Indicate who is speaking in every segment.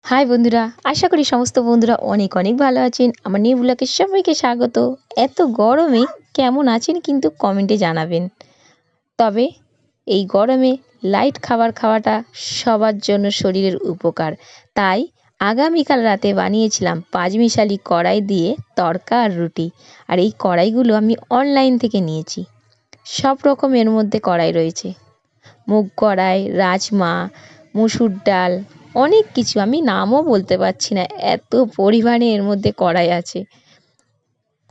Speaker 1: High বন্ধুরা, আশা করি সমস্ত বন্ধুরা অনেক অনেক ভালো আছেন। আমার নিউ ব্লগে সবাইকে স্বাগত। এত গরমে কেমন আছেন কিন্তু কমেন্টে জানাবেন। তবে এই গরমে লাইট খাবার খাওয়াটা সবার জন্য শরীরের উপকার। তাই আগামীকাল রাতে বানিয়েছিলাম পাঁচমিশালি কড়াই দিয়ে তড়কা আর রুটি। আর এই কড়াইগুলো আমি অনলাইন থেকে নিয়েছি। সব রকম এর মধ্যে কড়াই রয়েছে, মুগ কড়াই, রাজমা, মুসুর ডাল, অনেক কিছু আমি নামও বলতে পারছি না, এত পরিমাণে এর মধ্যে কড়াই আছে।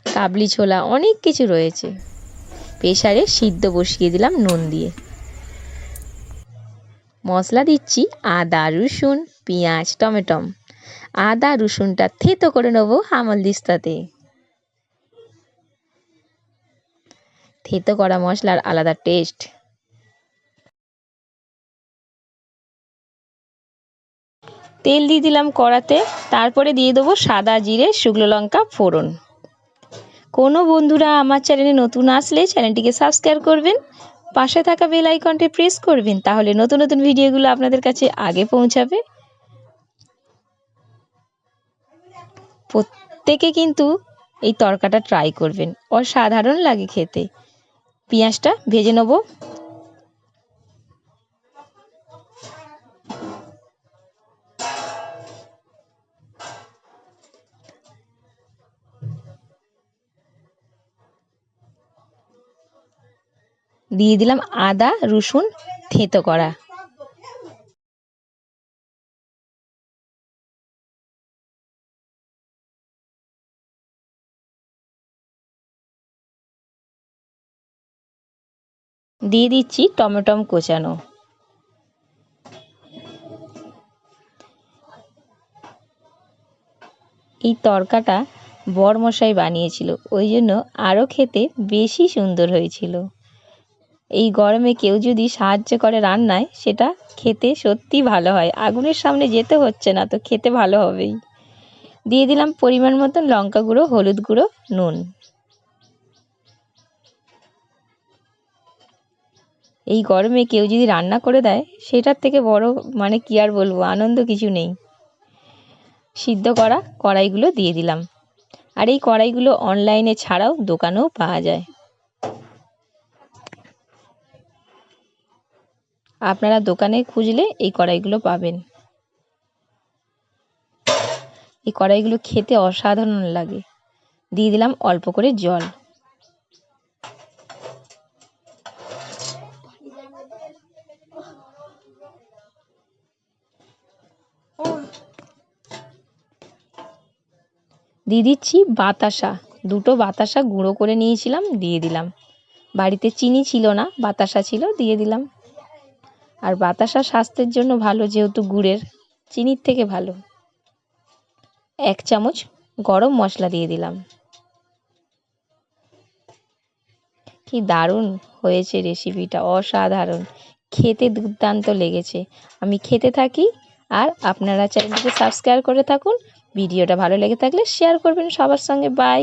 Speaker 1: কাবলি ছোলা, অনেক কিছু রয়েছে। প্রেসারে সিদ্ধ বসিয়ে দিলাম নুন দিয়ে। মশলা দিচ্ছি আদা, রসুন, পেঁয়াজ, টমেটো। আদা রসুনটা থেতো করে নেবো হামালদিস্তাতে। থেতো করা মশলার আলাদা টেস্ট। তেল দিয়ে দিলাম কড়াতে, তারপরে দিয়ে দেবো সাদা জিরে, শুকনো লঙ্কা ফোড়ন। কোনো বন্ধুরা আমার চ্যানেলে নতুন আসলে চ্যানেলটিকে সাবস্ক্রাইব করবেন, পাশে থাকা বেল আইকনটি প্রেস করবেন, তাহলে নতুন নতুন ভিডিওগুলো আপনাদের কাছে আগে পৌঁছাবে। প্রত্যেকে কিন্তু এই তরকাটা ট্রাই করবেন, অসাধারণ লাগে খেতে। পেঁয়াজটা ভেজে নেব। দিয়ে দিলাম আদা রসুন থেতো করা। দিয়ে দিচ্ছি টমেটো কোচানো। এই তরকাটা বরমশাই বানিয়েছিল, ওই জন্য আরও খেতে বেশি সুন্দর হয়েছিল। এই গরমে কেউ যদি সাহায্য করে রান্নায়, সেটা খেতে সত্যি ভালো হয়। আগুনের সামনে যেতে হচ্ছে না, তো খেতে ভালো হবেই। দিয়ে দিলাম পরিমাণ মতন লঙ্কা গুঁড়ো, হলুদ গুঁড়ো, নুন। এই গরমে কেউ যদি রান্না করে দেয়, সেটার থেকে বড় কি আর বলবো, আনন্দ কিছু নেই। সিদ্ধ করা কড়াইগুলো দিয়ে দিলাম। আর এই কড়াইগুলো অনলাইনে ছাড়াও দোকানেও পাওয়া যায়। আপনারা দোকানে খুঁজলে এই কড়াইগুলো পাবেন। এই কড়াইগুলো খেতে অসাধারণ লাগে। দিয়ে দিলাম অল্প করে জল। দিয়ে দিচ্ছি বাতাসা। দুটো বাতাসা গুঁড়ো করে নিয়েছিলাম, দিয়ে দিলাম। বাড়িতে চিনি ছিল না, বাতাসা ছিল, দিয়ে দিলাম। আর বাতাসা স্বাস্থ্যের জন্য ভালো, যেহেতু গুড়ের, চিনির থেকে ভালো। 1 চামচ গরম মশলা দিয়ে দিলাম। কি দারুণ হয়েছে রেসিপিটা, অসাধারণ খেতে, দুর্দান্ত লেগেছে। আমি খেতে থাকি, আর আপনারা চ্যানেলটিকে সাবস্ক্রাইব করে থাকুন। ভিডিওটা ভালো লেগে থাকলে শেয়ার করবেন সবার সঙ্গে। বাই।